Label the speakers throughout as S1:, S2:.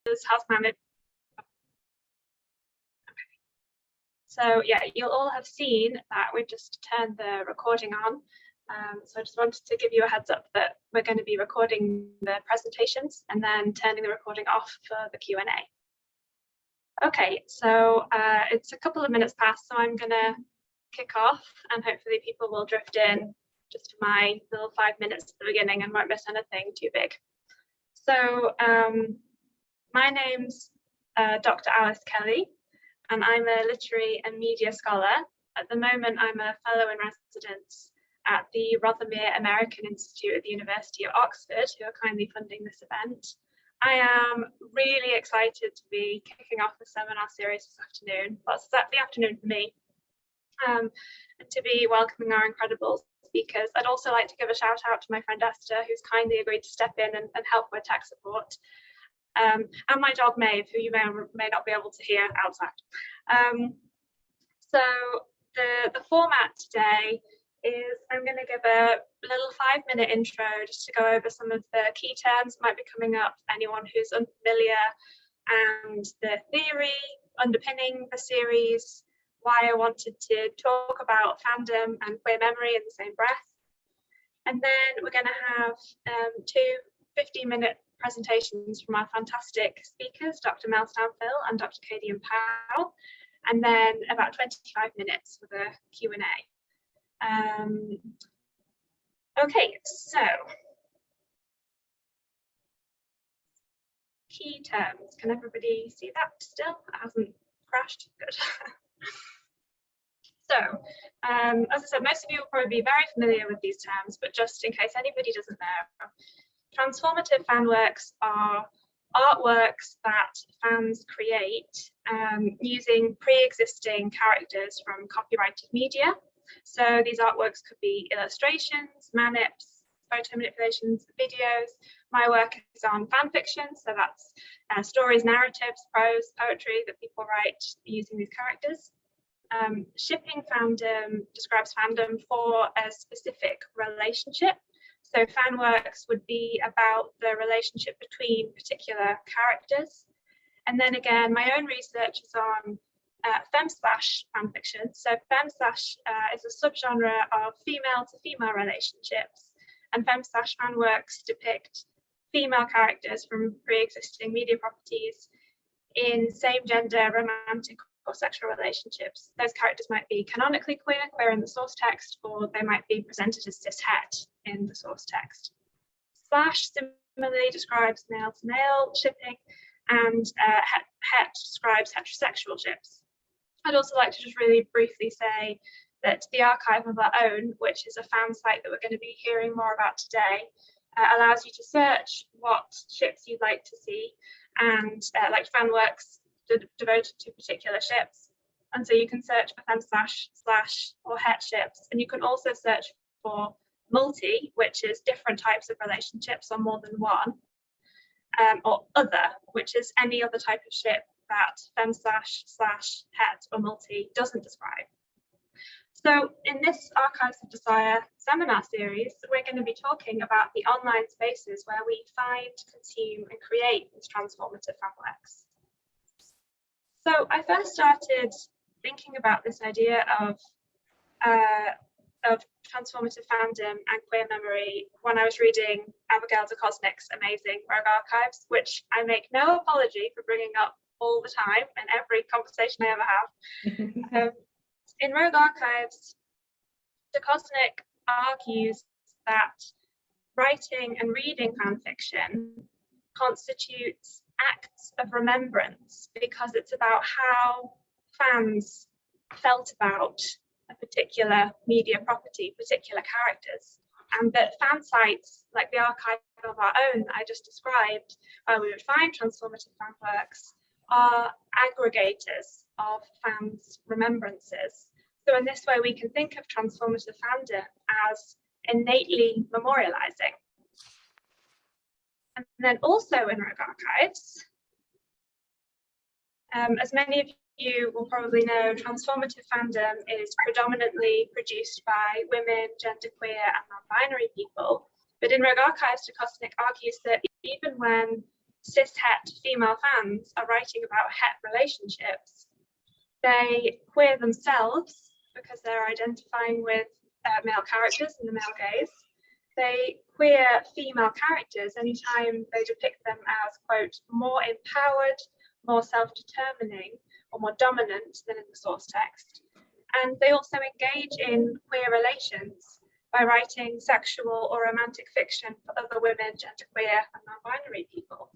S1: has managed. So yeah, you'll all have seen that we've just turned the recording on. So I just wanted to give you a heads up that we're going to be recording the presentations and then turning the recording off for the Q&A. Okay, so it's a couple of minutes past, so I'm going to kick off and hopefully people will drift in just for my little 5 minutes at the beginning and won't miss anything too big. So my name's Dr Alice Kelly, and I'm a literary and media scholar. At the moment, I'm a fellow-in-residence at the Rothermere American Institute at the University of Oxford, who are kindly funding this event. I am really excited to be kicking off the seminar series this afternoon. Well, it's the afternoon for me, and to be welcoming our incredible speakers. I'd also like to give a shout out to my friend Esther, who's kindly agreed to step in and help with tech support. And my dog Maeve, who you may or may not be able to hear outside. So the format today is I'm going to give a little 5-minute intro just to go over some of the key terms that might be coming up for anyone who's unfamiliar, and the theory underpinning the series, why I wanted to talk about fandom and queer memory in the same breath. And then we're going to have 2 15-minute presentations from our fantastic speakers, Dr Mel Stanfill and Dr Kadian Pow, and then about 25 minutes for the Q&A. Okay, so key terms. Can everybody see that still? It hasn't crashed? Good. So, as I said, most of you will probably be very familiar with these terms, but just in case anybody doesn't know, transformative fan works are artworks that fans create using pre-existing characters from copyrighted media. So these artworks could be illustrations, manips, photo manipulations, videos. My work is on fanfiction, so that's stories, narratives, prose, poetry that people write using these characters. Shipping fandom describes fandom for a specific relationship. So fan works would be about the relationship between particular characters. And then again, my own research is on fem/slash fanfiction. So fem/slash is a subgenre of female-to-female relationships, and fem/slash fan works depict female characters from pre-existing media properties in same-gender, romantic or sexual relationships. Those characters might be canonically queer in the source text, or they might be presented as cis-het in the source text. Slash similarly describes male-to-male shipping, and het describes heterosexual ships. I'd also like to just really briefly say that the Archive of Our Own, which is a fan site that we're going to be hearing more about today, allows you to search what ships you'd like to see, and like fan works devoted to particular ships. And so you can search for fem/slash, slash, or het ships, and you can also search for multi, which is different types of relationships or more than one, or other, which is any other type of ship that fem/slash, slash, het, or multi doesn't describe. So in this Archives of Desire seminar series, we're going to be talking about the online spaces where we find, consume, and create these transformative fan works. So I first started thinking about this idea of transformative fandom and queer memory when I was reading Abigail de Kosnik's amazing Rogue Archives, which I make no apology for bringing up all the time in every conversation I ever have. In Rogue Archives, de Kosnik argues that writing and reading fan fiction constitutes acts of remembrance because it's about how fans felt about a particular media property, particular characters, and that fan sites like the Archive of Our Own that I just described, where we would find transformative fan works, are aggregators of fans' remembrances. So in this way, we can think of transformative fandom as innately memorializing. And then also in Rogue Archives, as many of you will probably know, transformative fandom is predominantly produced by women, genderqueer, and non-binary people. But in Rogue Archives, de Kosnik argues that even when cis-het female fans are writing about het relationships, they queer themselves because they're identifying with male characters in the male gaze. They queer female characters anytime they depict them as, quote, more empowered, more self-determining, or more dominant than in the source text. And they also engage in queer relations by writing sexual or romantic fiction for other women, genderqueer, and non-binary people.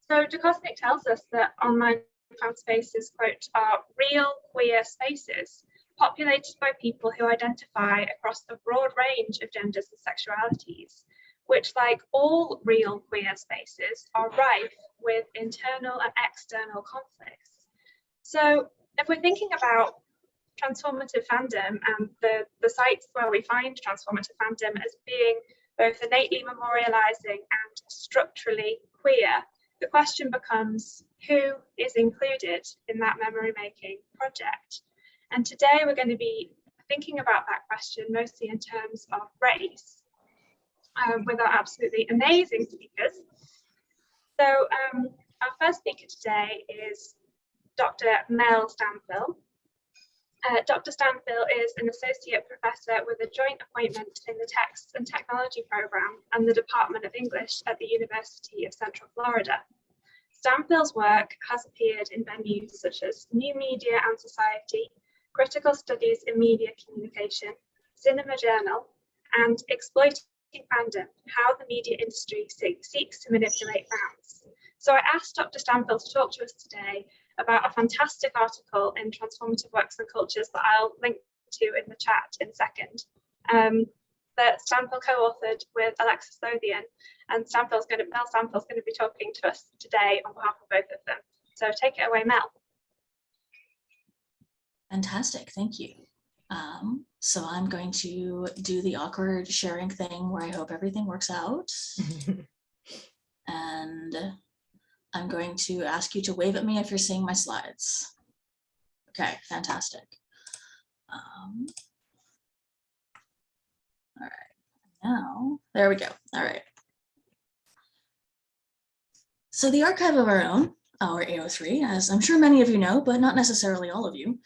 S1: So Ducosnik tells us that online fan spaces, quote, are real queer spaces populated by people who identify across a broad range of genders and sexualities, which, like all real queer spaces, are rife with internal and external conflicts. So if we're thinking about transformative fandom and the sites where we find transformative fandom as being both innately memorializing and structurally queer, the question becomes, who is included in that memory making project? And today we're going to be thinking about that question mostly in terms of race, with our absolutely amazing speakers. So our first speaker today is Dr. Mel Stanfill. Dr. Stanfill is an associate professor with a joint appointment in the Text and Technology program and the Department of English at the University of Central Florida. Stanfill's work has appeared in venues such as New Media and Society, Critical Studies in Media Communication, Cinema Journal, and Exploiting Fandom, How the Media Industry Seeks to Manipulate Fans. So I asked Dr. Stanfill to talk to us today about a fantastic article in Transformative Works and Cultures that I'll link to in the chat in a second, that Stanfill co-authored with Alexis Lothian, and Mel Stanfill's going to be talking to us today on behalf of both of them. So take it away, Mel.
S2: Fantastic, thank you. So I'm going to do the awkward sharing thing where I hope everything works out. And I'm going to ask you to wave at me if you're seeing my slides. Okay, fantastic. All right, now, there we go. All right. So the Archive of Our Own, or AO3, as I'm sure many of you know, but not necessarily all of you,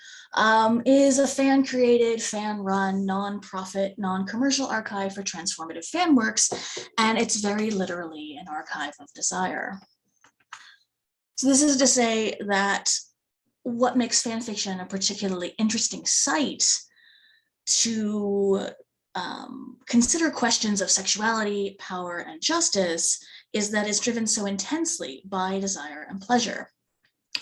S2: is a fan-created, fan-run, non-profit, non-commercial archive for transformative fan works, and it's very literally an archive of desire. So this is to say that what makes fan fiction a particularly interesting site to consider questions of sexuality, power, and justice is that it's driven so intensely by desire and pleasure.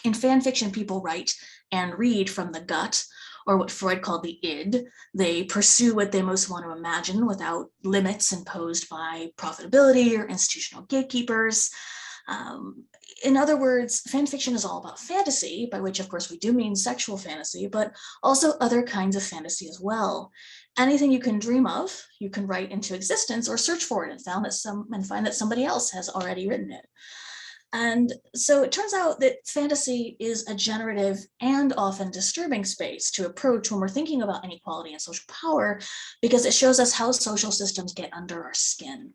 S2: In fan fiction, people write and read from the gut, or what Freud called the id. They pursue what they most want to imagine without limits imposed by profitability or institutional gatekeepers. In other words, fan fiction is all about fantasy, by which of course we do mean sexual fantasy, but also other kinds of fantasy as well. Anything you can dream of, you can write into existence or search for it and find that somebody else has already written it. And so it turns out that fantasy is a generative and often disturbing space to approach when we're thinking about inequality and social power, because it shows us how social systems get under our skin.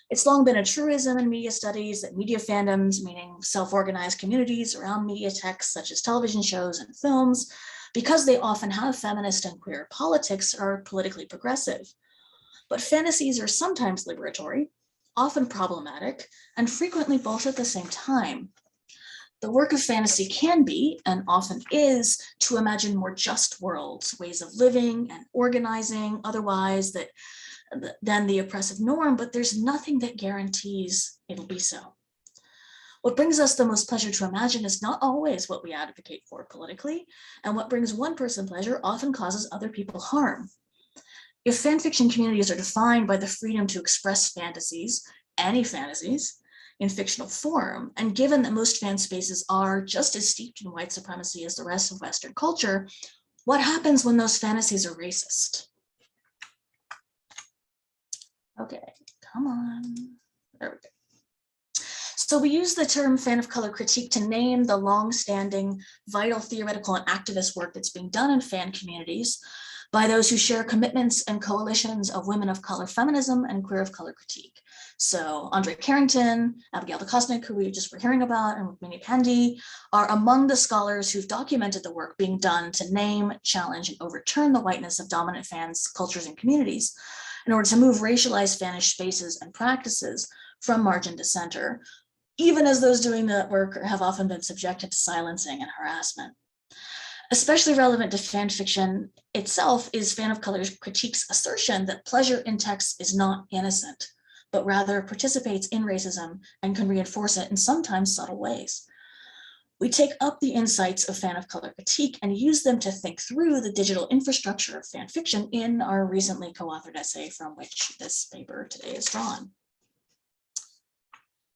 S2: It's long been a truism in media studies that media fandoms, meaning self-organized communities around media texts such as television shows and films, because they often have feminist and queer politics, are politically progressive. But fantasies are sometimes liberatory, often problematic, and frequently both at the same time. The work of fantasy can be, and often is, to imagine more just worlds, ways of living and organizing otherwise than the oppressive norm, but there's nothing that guarantees it'll be so. What brings us the most pleasure to imagine is not always what we advocate for politically, and what brings one person pleasure often causes other people harm. If fanfiction communities are defined by the freedom to express fantasies, any fantasies, in fictional form, and given that most fan spaces are just as steeped in white supremacy as the rest of Western culture, what happens when those fantasies are racist? Okay, come on, there we go. So we use the term fan of color critique to name the long-standing, vital theoretical and activist work that's being done in fan communities by those who share commitments and coalitions of women of color feminism and queer of color critique. So Andre Carrington, Abigail DeKosnik, who we just were hearing about, and Rukmini Pandey are among the scholars who've documented the work being done to name, challenge, and overturn the whiteness of dominant fans, cultures, and communities in order to move racialized fanish spaces and practices from margin to center, even as those doing that work have often been subjected to silencing and harassment. Especially relevant to fan fiction itself is Fan of Color's critique's assertion that pleasure in text is not innocent, but rather participates in racism and can reinforce it in sometimes subtle ways. We take up the insights of Fan of Color critique and use them to think through the digital infrastructure of fan fiction in our recently co-authored essay from which this paper today is drawn.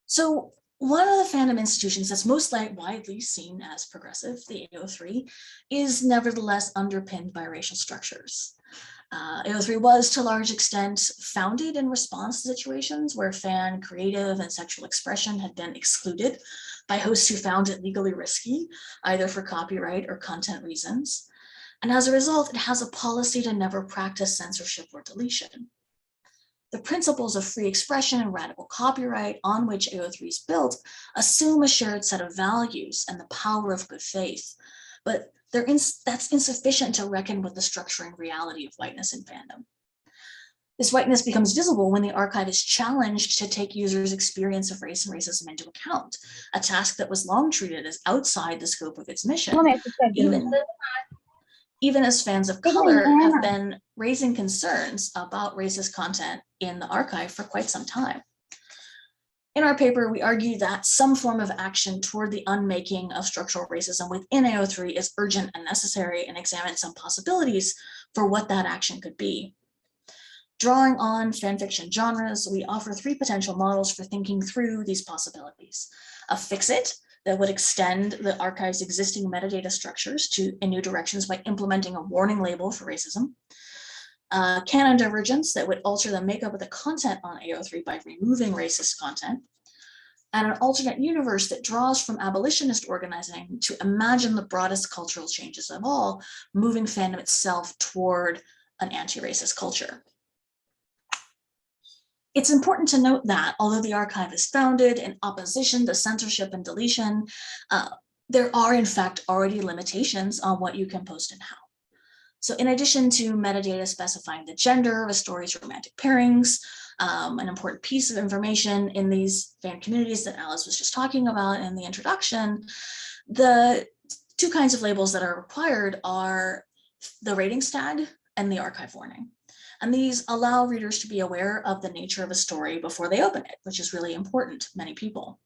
S2: So one of the fandom institutions that's most widely seen as progressive, the AO3, is nevertheless underpinned by racial structures. AO3 was to a large extent founded in response to situations where fan creative and sexual expression had been excluded by hosts who found it legally risky, either for copyright or content reasons. And as a result, it has a policy to never practice censorship or deletion. The principles of free expression and radical copyright on which AO3 is built assume a shared set of values and the power of good faith, but that's insufficient to reckon with the structuring reality of whiteness in fandom. This whiteness becomes visible when the archive is challenged to take users' experience of race and racism into account, a task that was long treated as outside the scope of its mission, even as fans of color have been raising concerns about racist content in the archive for quite some time. In our paper, we argue that some form of action toward the unmaking of structural racism within AO3 is urgent and necessary, and examine some possibilities for what that action could be. Drawing on fanfiction genres, we offer 3 potential models for thinking through these possibilities. A fix-it that would extend the archive's existing metadata structures in new directions by implementing a warning label for racism. Canon divergence that would alter the makeup of the content on AO3 by removing racist content. And an alternate universe that draws from abolitionist organizing to imagine the broadest cultural changes of all, moving fandom itself toward an anti-racist culture. It's important to note that although the archive is founded in opposition to censorship and deletion, there are in fact already limitations on what you can post and how. So in addition to metadata specifying the gender of a story's romantic pairings, an important piece of information in these fan communities that Alice was just talking about in the introduction, the 2 kinds of labels that are required are the ratings tag and the archive warning. And these allow readers to be aware of the nature of a story before they open it, which is really important to many people.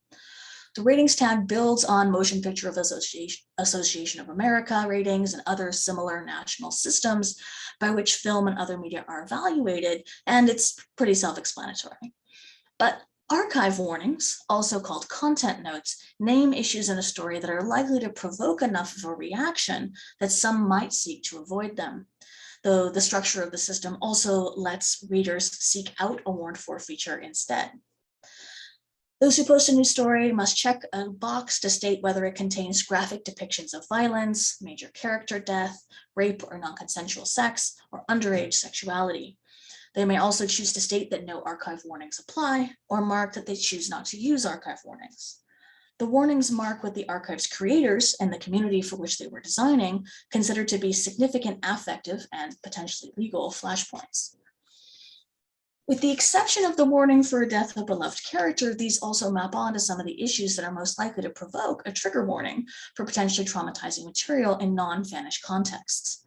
S2: The ratings tag builds on Motion Picture Association of America ratings and other similar national systems by which film and other media are evaluated, and it's pretty self-explanatory. But archive warnings, also called content notes, name issues in a story that are likely to provoke enough of a reaction that some might seek to avoid them, though the structure of the system also lets readers seek out a warned for feature instead. Those who post a new story must check a box to state whether it contains graphic depictions of violence, major character death, rape or non-consensual sex, or underage sexuality. They may also choose to state that no archive warnings apply, or mark that they choose not to use archive warnings. The warnings mark what the archive's creators and the community for which they were designing consider to be significant affective and potentially legal flashpoints. With the exception of the warning for a death of a beloved character, these also map onto some of the issues that are most likely to provoke a trigger warning for potentially traumatizing material in non-fanish contexts.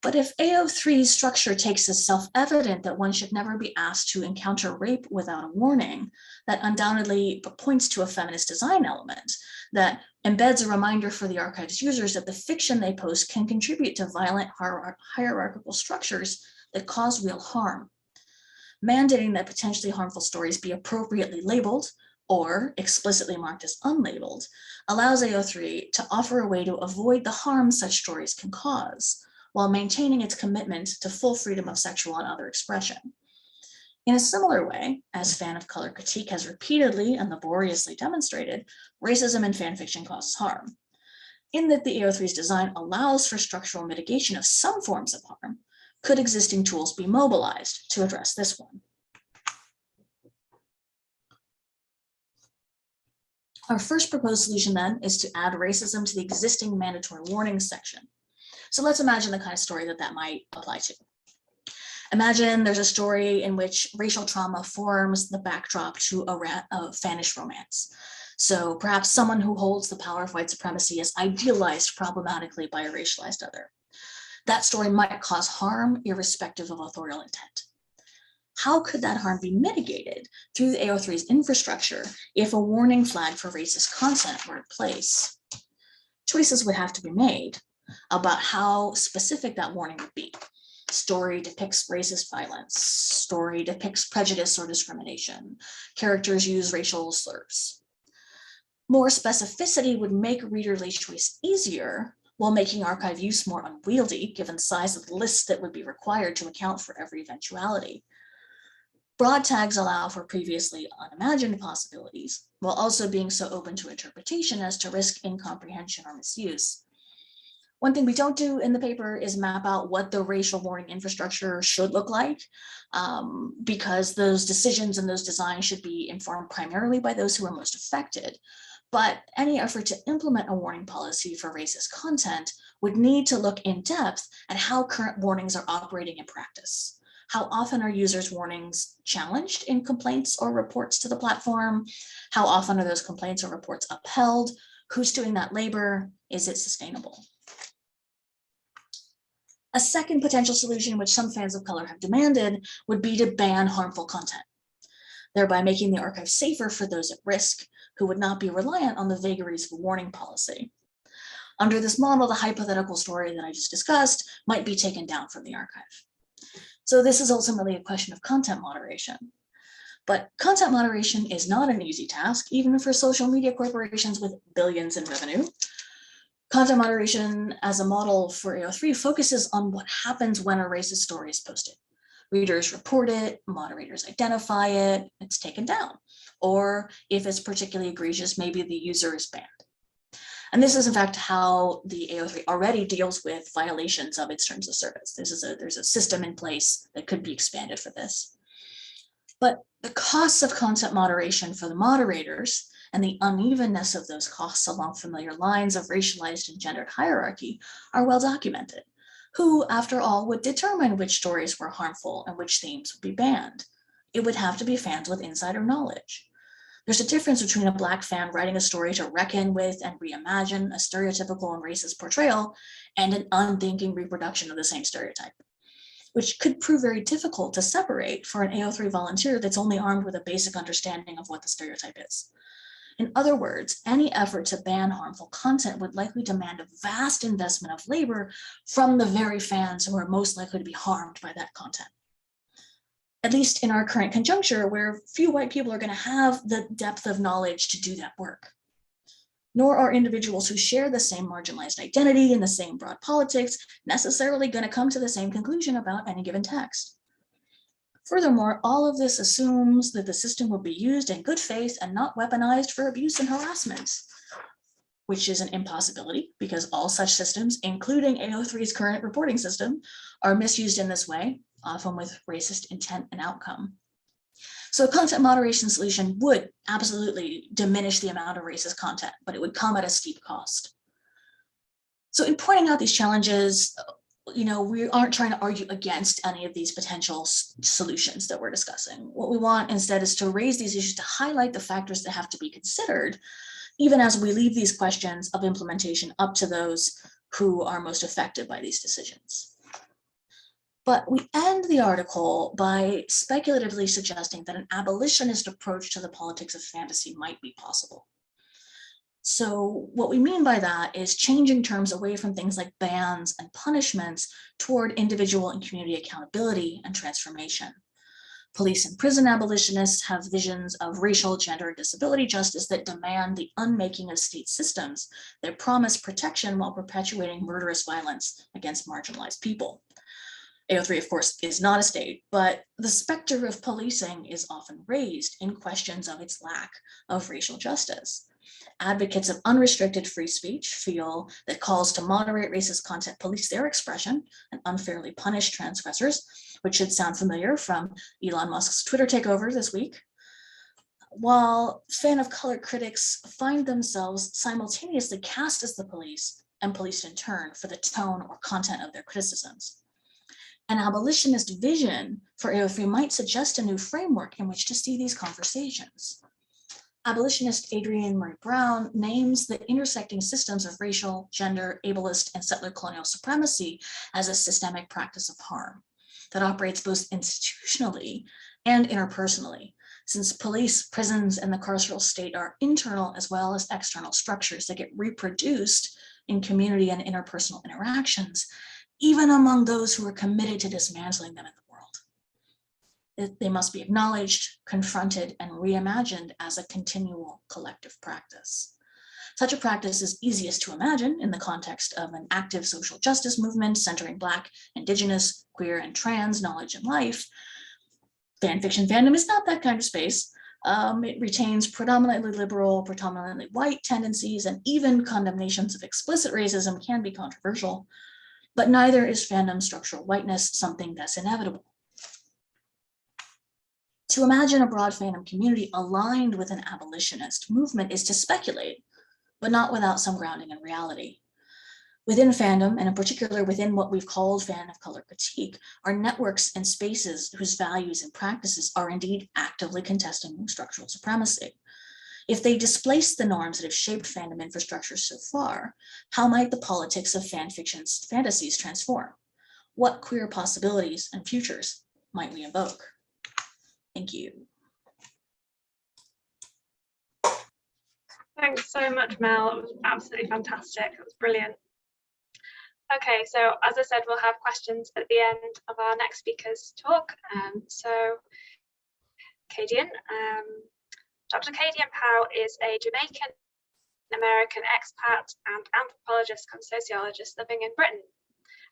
S2: But if AO3's structure takes as self-evident that one should never be asked to encounter rape without a warning, that undoubtedly points to a feminist design element that embeds a reminder for the archive's users that the fiction they post can contribute to violent hierarchical structures that cause real harm. Mandating that potentially harmful stories be appropriately labeled or explicitly marked as unlabeled allows AO3 to offer a way to avoid the harm such stories can cause, while maintaining its commitment to full freedom of sexual and other expression. In a similar way, as Fan of Color critique has repeatedly and laboriously demonstrated, racism in fan fiction causes harm, in that the AO3's design allows for structural mitigation of some forms of harm. Could existing tools be mobilized to address this one? Our first proposed solution then is to add racism to the existing mandatory warnings section. So let's imagine the kind of story that might apply to. Imagine there's a story in which racial trauma forms the backdrop to a fanish romance. So perhaps someone who holds the power of white supremacy is idealized problematically by a racialized other. That story might cause harm irrespective of authorial intent. How could that harm be mitigated through the AO3's infrastructure if a warning flag for racist content were in place? Choices would have to be made about how specific that warning would be. Story depicts racist violence. Story depicts prejudice or discrimination. Characters use racial slurs. More specificity would make readerly choice easier while making archive use more unwieldy, given the size of the list that would be required to account for every eventuality. Broad tags allow for previously unimagined possibilities, while also being so open to interpretation as to risk incomprehension or misuse. One thing we don't do in the paper is map out what the racial warning infrastructure should look like, because those decisions and those designs should be informed primarily by those who are most affected. But any effort to implement a warning policy for racist content would need to look in depth at how current warnings are operating in practice. How often are users' warnings challenged in complaints or reports to the platform? How often are those complaints or reports upheld? Who's doing that labor? Is it sustainable? A second potential solution, which some fans of color have demanded, would be to ban harmful content, thereby making the archive safer for those at risk who would not be reliant on the vagaries of a warning policy. Under this model, the hypothetical story that I just discussed might be taken down from the archive. So this is ultimately a question of content moderation. But content moderation is not an easy task, even for social media corporations with billions in revenue. Content moderation as a model for AO3 focuses on what happens when a racist story is posted. Readers report it, moderators identify it, it's taken down. Or if it's particularly egregious, maybe the user is banned. And this is in fact how the AO3 already deals with violations of its terms of service. There's a system in place that could be expanded for this. But the costs of content moderation for the moderators and the unevenness of those costs along familiar lines of racialized and gendered hierarchy are well documented. Who, after all, would determine which stories were harmful and which themes would be banned? It would have to be fans with insider knowledge. There's a difference between a Black fan writing a story to reckon with and reimagine a stereotypical and racist portrayal and an unthinking reproduction of the same stereotype, which could prove very difficult to separate for an AO3 volunteer that's only armed with a basic understanding of what the stereotype is. In other words, any effort to ban harmful content would likely demand a vast investment of labor from the very fans who are most likely to be harmed by that content. At least in our current conjuncture, where few white people are going to have the depth of knowledge to do that work. Nor are individuals who share the same marginalized identity and the same broad politics necessarily going to come to the same conclusion about any given text. Furthermore, all of this assumes that the system will be used in good faith and not weaponized for abuse and harassment, which is an impossibility because all such systems, including AO3's current reporting system, are misused in this way, often with racist intent and outcome. So a content moderation solution would absolutely diminish the amount of racist content, but it would come at a steep cost. So in pointing out these challenges, we aren't trying to argue against any of these potential solutions that we're discussing. What we want instead is to raise these issues to highlight the factors that have to be considered, even as we leave these questions of implementation up to those who are most affected by these decisions. But we end the article by speculatively suggesting that an abolitionist approach to the politics of fantasy might be possible. So what we mean by that is changing terms away from things like bans and punishments toward individual and community accountability and transformation. Police and prison abolitionists have visions of racial, gender, and disability justice that demand the unmaking of state systems that promise protection while perpetuating murderous violence against marginalized people. AO3, of course, is not a state, but the specter of policing is often raised in questions of its lack of racial justice. Advocates of unrestricted free speech feel that calls to moderate racist content police their expression and unfairly punish transgressors, which should sound familiar from Elon Musk's Twitter takeover this week. while fan of color critics find themselves simultaneously cast as the police and policed in turn for the tone or content of their criticisms. An abolitionist vision for AO3 might suggest a new framework in which to see these conversations. Abolitionist Adrienne Maree Brown names the intersecting systems of racial, gender, ableist, and settler colonial supremacy as a systemic practice of harm that operates both institutionally and interpersonally, since police, prisons, and the carceral state are internal as well as external structures that get reproduced in community and interpersonal interactions, even among those who are committed to dismantling them in the world. They must be acknowledged, confronted, and reimagined as a continual collective practice. Such a practice is easiest to imagine in the context of an active social justice movement centering Black, Indigenous, queer, and trans knowledge and life. Fanfiction fandom is not that kind of space. It retains predominantly liberal, predominantly white tendencies, and even condemnations of explicit racism can be controversial, but neither is fandom structural whiteness something that's inevitable. To imagine a broad fandom community aligned with an abolitionist movement is to speculate, but not without some grounding in reality. Within fandom, and in particular within what we've called fan of color critique, are networks and spaces whose values and practices are indeed actively contesting structural supremacy. If they displace the norms that have shaped fandom infrastructure so far, how might the politics of fanfiction's fantasies transform? What queer possibilities and futures might we invoke? Thank you.
S1: Thanks so much, Mel. It was absolutely fantastic. It was brilliant. Okay, so as I said, we'll have questions at the end of our next speaker's talk. So Kadian, Dr. Kadian Pow is a Jamaican American expat and anthropologist and sociologist living in Britain.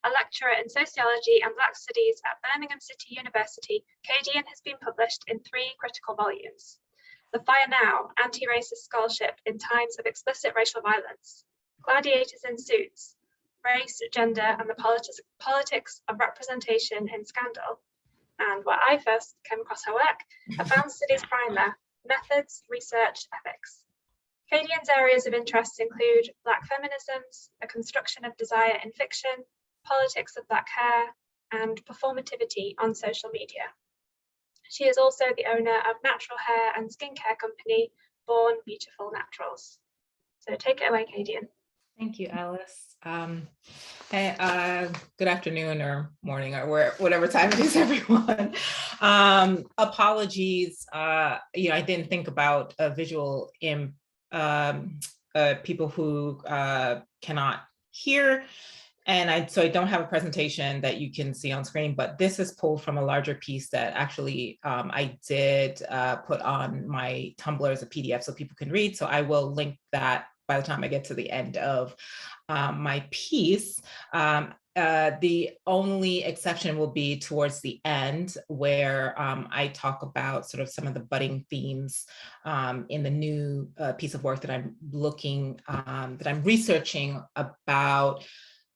S1: A lecturer in sociology and Black studies at Birmingham City University, Kadian has been published in 3 critical volumes: The Fire Now, Anti-Racist Scholarship in Times of Explicit Racial Violence, Gladiators in Suits, Race, Gender, and the Politics of Representation in Scandal, and where I first came across her work, Advanced Studies Primer, Methods, Research, Ethics. Kadian's areas of interest include Black feminisms, the construction of desire in fiction, politics of Black hair, and performativity on social media. She is also the owner of natural hair and skincare company, Born Beautiful Naturals. So take it away, Kadian.
S3: Thank you, Alice. Hey, good afternoon or morning or whatever time it is, everyone. Apologies. I didn't think about visual people who cannot hear. And so I don't have a presentation that you can see on screen, but this is pulled from a larger piece that actually I did put on my Tumblr as a PDF so people can read. So I will link that by the time I get to the end of my piece. The only exception will be towards the end where I talk about sort of some of the budding themes in the new piece of work that I'm that I'm researching about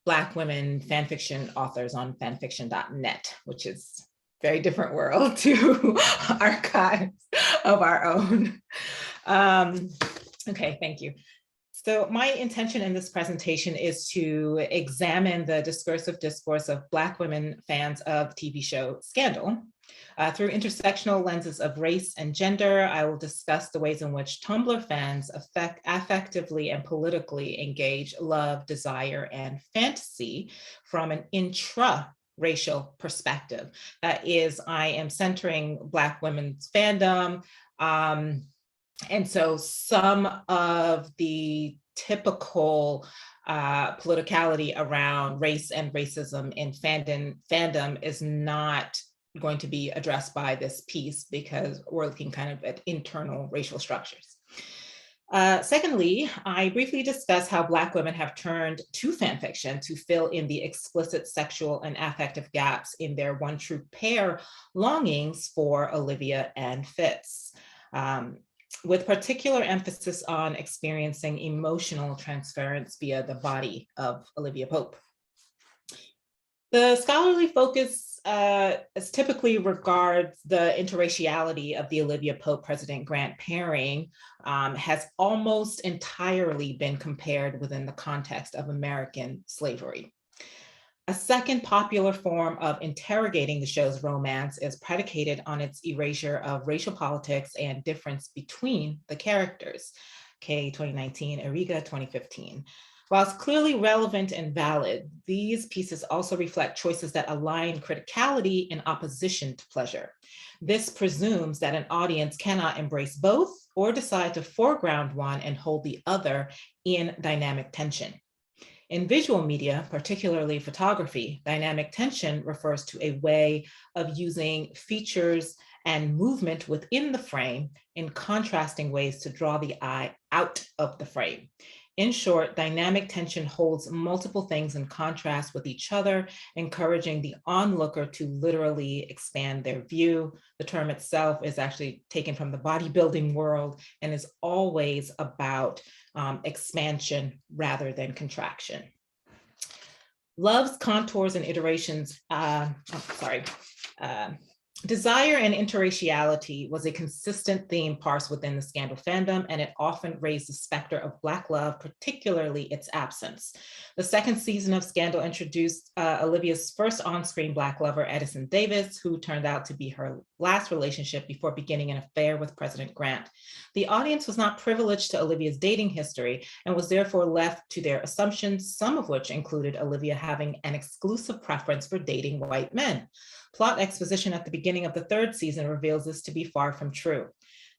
S3: Black women fanfiction authors on fanfiction.net, which is a very different world to archives of our own. Okay, thank you. So my intention in this presentation is to examine the discursive discourse of Black women fans of TV show Scandal. Through intersectional lenses of race and gender, I will discuss the ways in which Tumblr fans affectively and politically engage love, desire, and fantasy from an intra-racial perspective. That is, I am centering Black women's fandom, and so some of the typical politicality around race and racism in fandom is not going to be addressed by this piece because we're looking kind of at internal racial structures. Secondly, I briefly discuss how Black women have turned to fanfiction to fill in the explicit sexual and affective gaps in their one true pair longings for Olivia and Fitz, with particular emphasis on experiencing emotional transference via the body of Olivia Pope. The scholarly focus typically regards the interraciality of the Olivia Pope-President Grant pairing has almost entirely been compared within the context of American slavery. A second popular form of interrogating the show's romance is predicated on its erasure of racial politics and difference between the characters. K 2019, Eriga 2015. Whilst clearly relevant and valid, these pieces also reflect choices that align criticality in opposition to pleasure. This presumes that an audience cannot embrace both or decide to foreground one and hold the other in dynamic tension. In visual media, particularly photography, dynamic tension refers to a way of using features and movement within the frame in contrasting ways to draw the eye out of the frame. In short, dynamic tension holds multiple things in contrast with each other, encouraging the onlooker to literally expand their view. The term itself is actually taken from the bodybuilding world and is always about expansion rather than contraction. Love's contours and iterations, desire and interraciality was a consistent theme parsed within the Scandal fandom, and it often raised the specter of Black love, particularly its absence. The second season of Scandal introduced Olivia's first on-screen Black lover, Edison Davis, who turned out to be her last relationship before beginning an affair with President Grant. The audience was not privileged to Olivia's dating history and was therefore left to their assumptions, some of which included Olivia having an exclusive preference for dating white men. Plot exposition at the beginning of the third season reveals this to be far from true.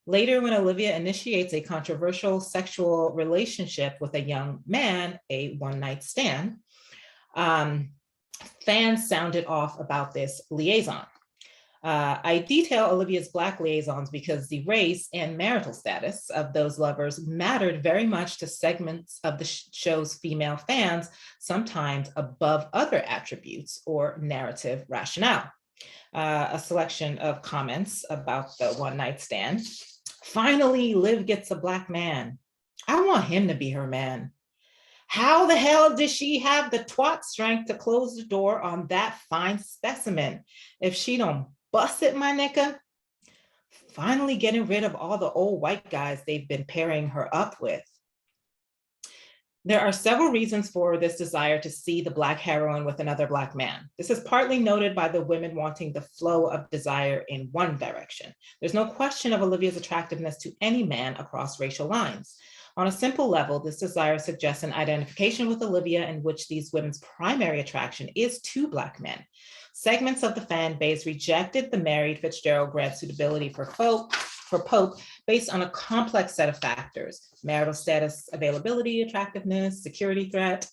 S3: Later, when Olivia initiates a controversial sexual relationship with a young man, a one-night stand, fans sounded off about this liaison. I detail Olivia's Black liaisons because the race and marital status of those lovers mattered very much to segments of the show's female fans, sometimes above other attributes or narrative rationale. A selection of comments about the one-night stand. Finally, Liv gets a Black man. I want him to be her man. How the hell did she have the twat strength to close the door on that fine specimen? If she don't bust it, my nigga. Finally getting rid of all the old white guys they've been pairing her up with. There are several reasons for this desire to see the Black heroine with another Black man. This is partly noted by the women wanting the flow of desire in one direction. There's no question of Olivia's attractiveness to any man across racial lines. On a simple level, this desire suggests an identification with Olivia in which these women's primary attraction is to Black men. Segments of the fan base rejected the married Fitzgerald Grant suitability for Pope based on a complex set of factors: marital status, availability, attractiveness, security threat.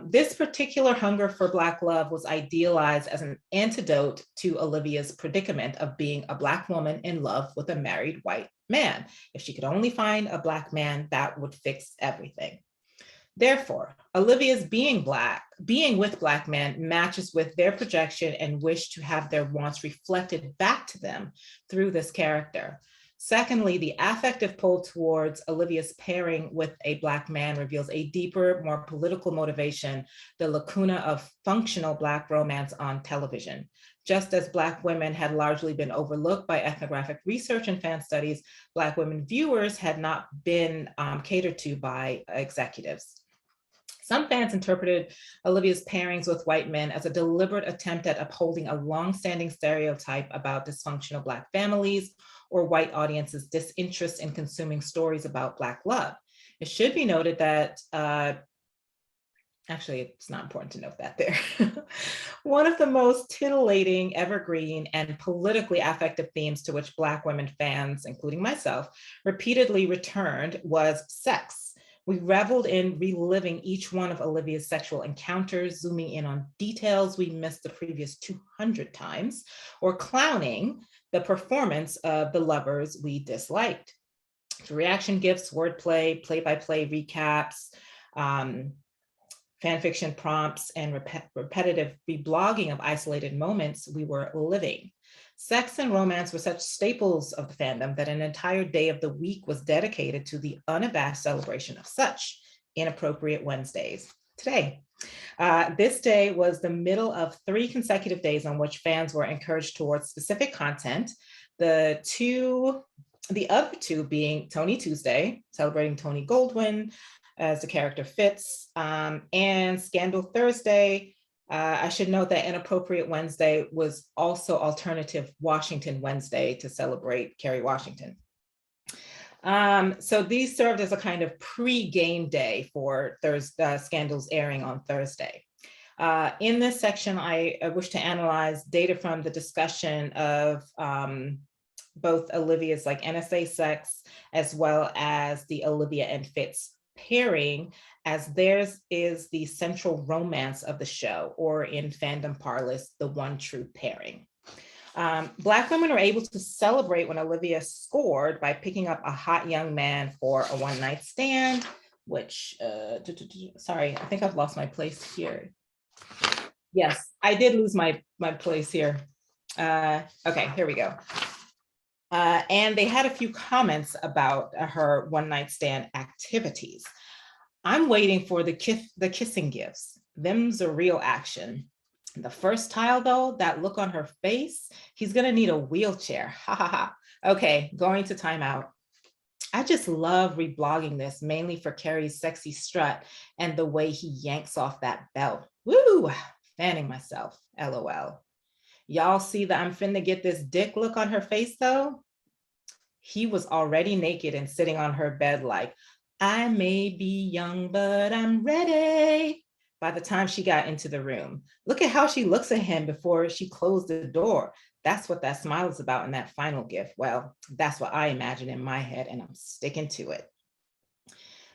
S3: This particular hunger for Black love was idealized as an antidote to Olivia's predicament of being a Black woman in love with a married white man. If she could only find a Black man, that would fix everything. Therefore, Olivia's being with Black men matches with their projection and wish to have their wants reflected back to them through this character. Secondly, the affective pull towards Olivia's pairing with a Black man reveals a deeper, more political motivation, the lacuna of functional Black romance on television. Just as Black women had largely been overlooked by ethnographic research and fan studies, Black women viewers had not been catered to by executives. Some fans interpreted Olivia's pairings with white men as a deliberate attempt at upholding a longstanding stereotype about dysfunctional Black families or white audiences' disinterest in consuming stories about Black love. It should be noted that, actually, it's not important to note that there. One of the most titillating, evergreen, and politically affective themes to which Black women fans, including myself, repeatedly returned was sex. We reveled in reliving each one of Olivia's sexual encounters, zooming in on details we missed the previous 200 times, or clowning the performance of the lovers we disliked. Reaction gifs, wordplay, play-by-play recaps, fanfiction prompts, and repetitive reblogging of isolated moments we were living. Sex and romance were such staples of the fandom that an entire day of the week was dedicated to the unabashed celebration of such inappropriate Wednesdays. today. This day was the middle of 3 consecutive days on which fans were encouraged towards specific content. The other two being Tony Tuesday, celebrating Tony Goldwyn as the character Fitz, and Scandal Thursday. I should note that Inappropriate Wednesday was also Alternative Washington Wednesday to celebrate Kerry Washington. So these served as a kind of pre-game day for Scandal's airing on Thursday. In this section, I wish to analyze data from the discussion of both Olivia's like NSA sex, as well as the Olivia and Fitz pairing, as theirs is the central romance of the show, or in fandom parlance, the one true pairing. Black women were able to celebrate when Olivia scored by picking up a hot young man for a one-night stand, which, sorry, I think I've lost my place here. Yes, I did lose my place here. Okay, here we go. And they had a few comments about her one-night stand activities. I'm waiting for the kissing gifts. Them's a real action. The first tile though, that look on her face, he's gonna need a wheelchair, ha ha ha. Okay, going to timeout. I just love reblogging this, mainly for Kerry's sexy strut and the way he yanks off that belt. Woo, fanning myself, LOL. Y'all see that I'm finna get this dick look on her face though? He was already naked and sitting on her bed like, I may be young, but I'm ready. By the time she got into the room, look at how she looks at him before she closed the door. That's what that smile is about in that final gift. Well, that's what I imagine in my head, and I'm sticking to it.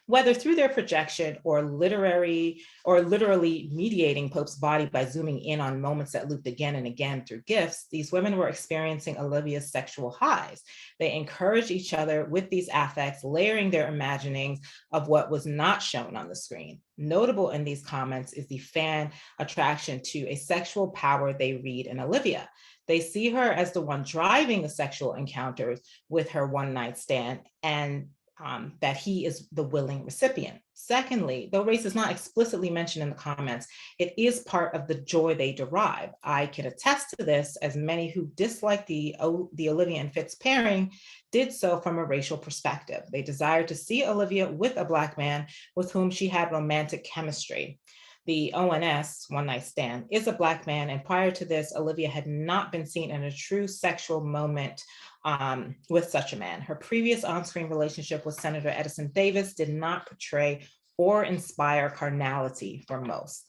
S3: Whether through their projection or literally mediating Pope's body by zooming in on moments that looped again and again through gifts, these women were experiencing Olivia's sexual highs. They encouraged each other with these affects, layering their imaginings of what was not shown on the screen. Notable in these comments is the fan attraction to a sexual power they read in Olivia. They see her as the one driving the sexual encounters with her one-night stand, and that he is the willing recipient. Secondly, though race is not explicitly mentioned in the comments, it is part of the joy they derive. I can attest to this, as many who dislike the Olivia and Fitz pairing did so from a racial perspective. They desired to see Olivia with a Black man with whom she had romantic chemistry. The ONS, one night stand, is a Black man, and prior to this, Olivia had not been seen in a true sexual moment with such a man. Her previous on-screen relationship with Senator Edison Davis did not portray or inspire carnality for most.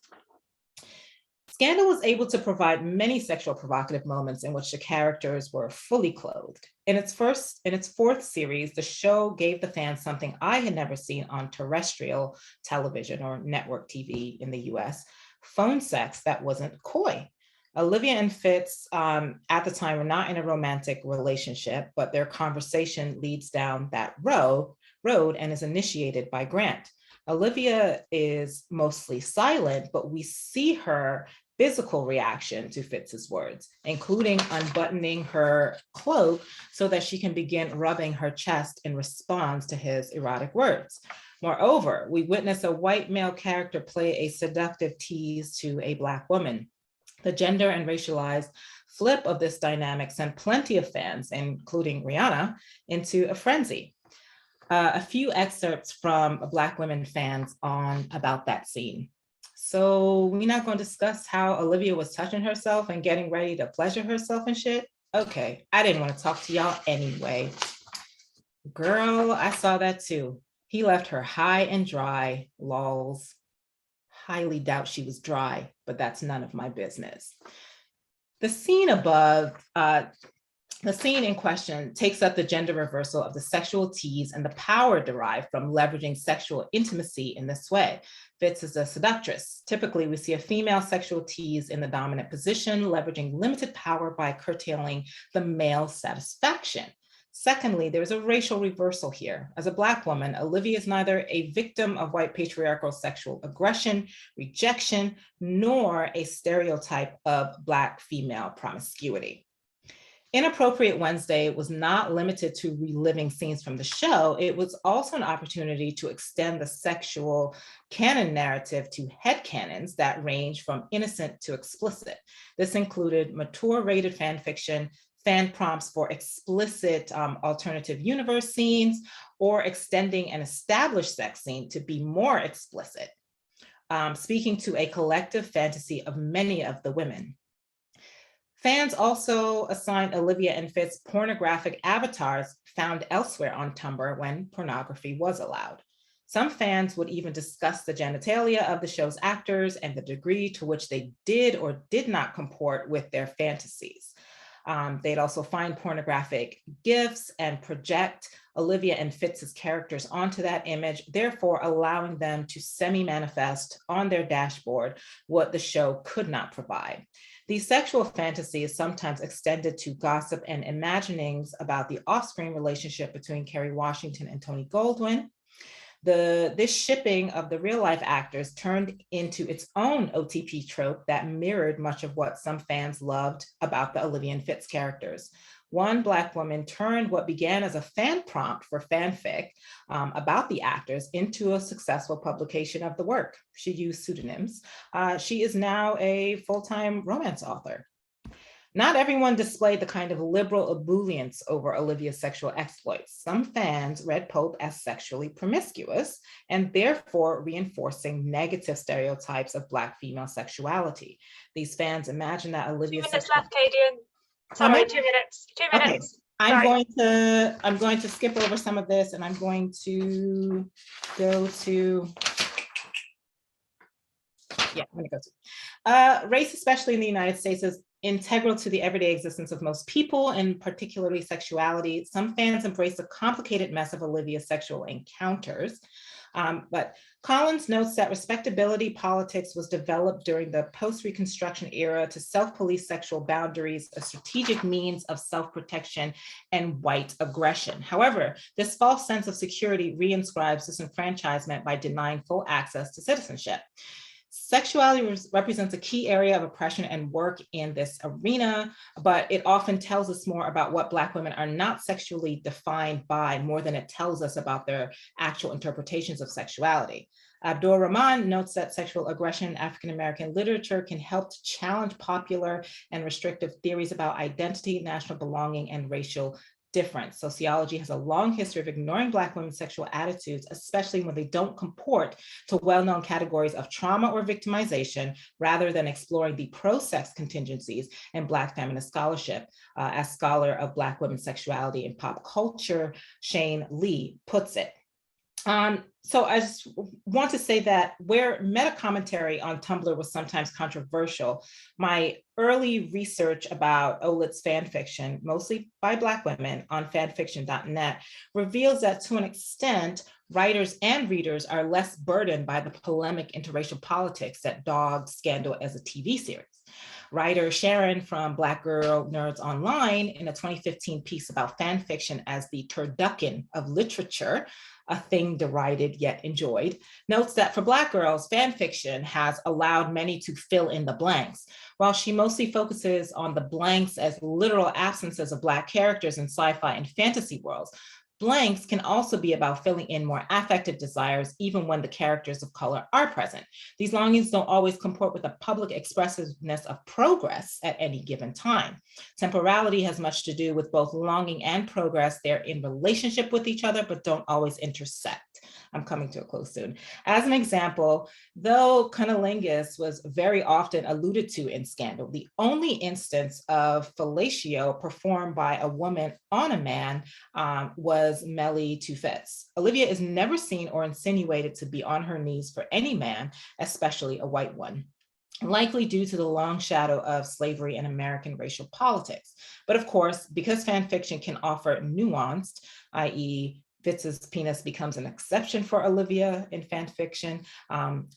S3: Scandal was able to provide many sexual provocative moments in which the characters were fully clothed. In its fourth series, the show gave the fans something I had never seen on terrestrial television or network TV in the US, phone sex that wasn't coy. Olivia and Fitz at the time were not in a romantic relationship, but their conversation leads down that road and is initiated by Grant. Olivia is mostly silent, but we see her physical reaction to Fitz's words, including unbuttoning her cloak so that she can begin rubbing her chest in response to his erotic words. Moreover, we witness a white male character play a seductive tease to a Black woman. The gender and racialized flip of this dynamic sent plenty of fans, including Rihanna, into a frenzy. A few excerpts from Black women fans on about that scene. So we're not going to discuss how Olivia was touching herself and getting ready to pleasure herself and shit? Okay, I didn't want to talk to y'all anyway. Girl, I saw that too. He left her high and dry, lols. Highly doubt she was dry, but that's none of my business. The scene above, the scene in question takes up the gender reversal of the sexual tease and the power derived from leveraging sexual intimacy in this way. Fitz is a seductress. Typically, we see a female sexual tease in the dominant position, leveraging limited power by curtailing the male satisfaction. Secondly, there's a racial reversal here. As a Black woman, Olivia is neither a victim of white patriarchal sexual aggression, rejection, nor a stereotype of Black female promiscuity. Inappropriate Wednesday was not limited to reliving scenes from the show. It was also an opportunity to extend the sexual canon narrative to headcanons that range from innocent to explicit. This included mature rated fan fiction, fan prompts for explicit alternative universe scenes, or extending an established sex scene to be more explicit, speaking to a collective fantasy of many of the women. Fans also assigned Olivia and Fitz pornographic avatars found elsewhere on Tumblr when pornography was allowed. Some fans would even discuss the genitalia of the show's actors and the degree to which they did or did not comport with their fantasies. They'd also find pornographic GIFs and project Olivia and Fitz's characters onto that image, therefore allowing them to semi-manifest on their dashboard what the show could not provide. These sexual fantasies sometimes extended to gossip and imaginings about the off-screen relationship between Kerry Washington and Tony Goldwyn. This shipping of the real-life actors turned into its own OTP trope that mirrored much of what some fans loved about the Olivia and Fitz characters. One Black woman turned what began as a fan prompt for fanfic about the actors into a successful publication of the work. She used pseudonyms. She is now a full-time romance author. Not everyone displayed the kind of liberal ebullience over Olivia's sexual exploits. Some fans read Pope as sexually promiscuous and therefore reinforcing negative stereotypes of Black female sexuality. These fans imagined that Olivia's
S1: 2 minutes left, Kadian. Sorry, 2 minutes. 2 minutes.
S3: Okay. I'm going to skip over some of this, and I'm going to go to race, especially in the United States, is integral to the everyday existence of most people, and particularly sexuality. Some fans embrace the complicated mess of Olivia's sexual encounters. But Collins notes that respectability politics was developed during the post-Reconstruction era to self-police sexual boundaries, a strategic means of self-protection and white aggression. However, this false sense of security reinscribes disenfranchisement by denying full access to citizenship. Sexuality represents a key area of oppression and work in this arena, but it often tells us more about what Black women are not sexually defined by more than it tells us about their actual interpretations of sexuality. Abdul Rahman notes that sexual aggression in African-American literature can help to challenge popular and restrictive theories about identity, national belonging, and racial difference. Sociology has a long history of ignoring Black women's sexual attitudes, especially when they don't comport to well-known categories of trauma or victimization, rather than exploring the pro-sex contingencies in Black feminist scholarship. As scholar of Black women's sexuality and pop culture, Shane Lee puts it. So I just want to say that where meta-commentary on Tumblr was sometimes controversial, my early research about OLIT's fan fiction, mostly by Black women on fanfiction.net, reveals that to an extent, writers and readers are less burdened by the polemic interracial politics that dogged Scandal as a TV series. Writer Sharon from Black Girl Nerds Online, in a 2015 piece about fan fiction as the turducken of literature, a thing derided yet enjoyed, notes that for Black girls, fan fiction has allowed many to fill in the blanks. While she mostly focuses on the blanks as literal absences of Black characters in sci-fi and fantasy worlds, blanks can also be about filling in more affective desires, even when the characters of color are present. These longings don't always comport with the public expressiveness of progress at any given time. Temporality has much to do with both longing and progress. They're in relationship with each other, but don't always intersect. I'm coming to a close soon. As an example, though cunnilingus was very often alluded to in Scandal, the only instance of fellatio performed by a woman on a man was Melly to Fitz. Olivia is never seen or insinuated to be on her knees for any man, especially a white one, likely due to the long shadow of slavery and American racial politics. But of course, because fan fiction can offer nuanced, i.e., Fitz's penis becomes an exception for Olivia in fan fiction,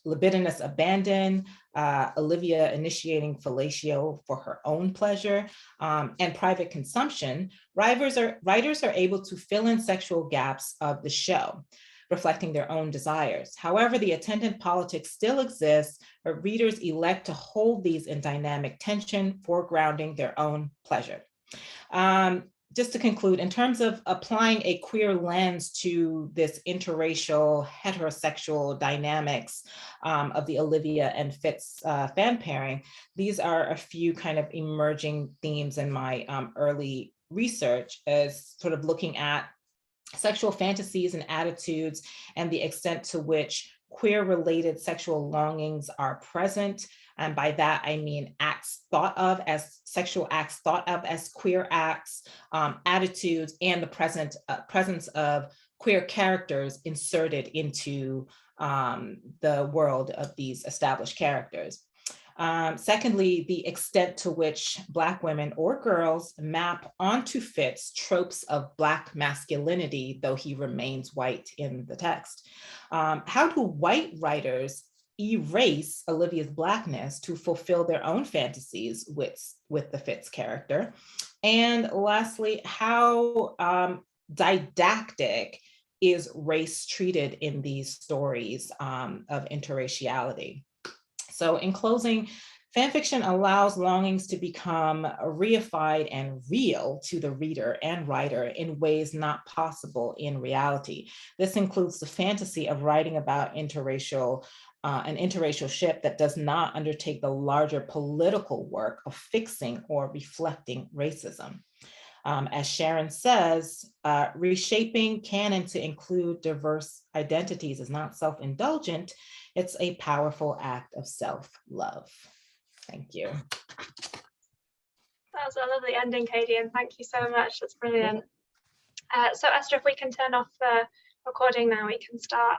S3: libidinous abandon, Olivia initiating fellatio for her own pleasure, and private consumption, writers are able to fill in sexual gaps of the show, reflecting their own desires. However, the attendant politics still exists, but readers elect to hold these in dynamic tension, foregrounding their own pleasure. Just to conclude, in terms of applying a queer lens to this interracial heterosexual dynamics of the Olivia and Fitz fan pairing, these are a few kind of emerging themes in my early research, as sort of looking at sexual fantasies and attitudes and the extent to which queer-related sexual longings are present. And by that, I mean sexual acts thought of as queer acts, attitudes, and the presence of queer characters inserted into the world of these established characters. Secondly, the extent to which Black women or girls map onto Fitz tropes of Black masculinity, though he remains white in the text. How do white writers erase Olivia's Blackness to fulfill their own fantasies with the Fitz character? And lastly, how didactic is race treated in these stories of interraciality? So in closing, fanfiction allows longings to become reified and real to the reader and writer in ways not possible in reality. This includes the fantasy of writing about an interracial ship that does not undertake the larger political work of fixing or reflecting racism. As Sharon says, reshaping canon to include diverse identities is not self-indulgent. It's a powerful act of self-love. Thank you.
S1: That was a lovely ending, Kadian. Thank you so much. That's brilliant. So Esther, if we can turn off the recording now, we can start.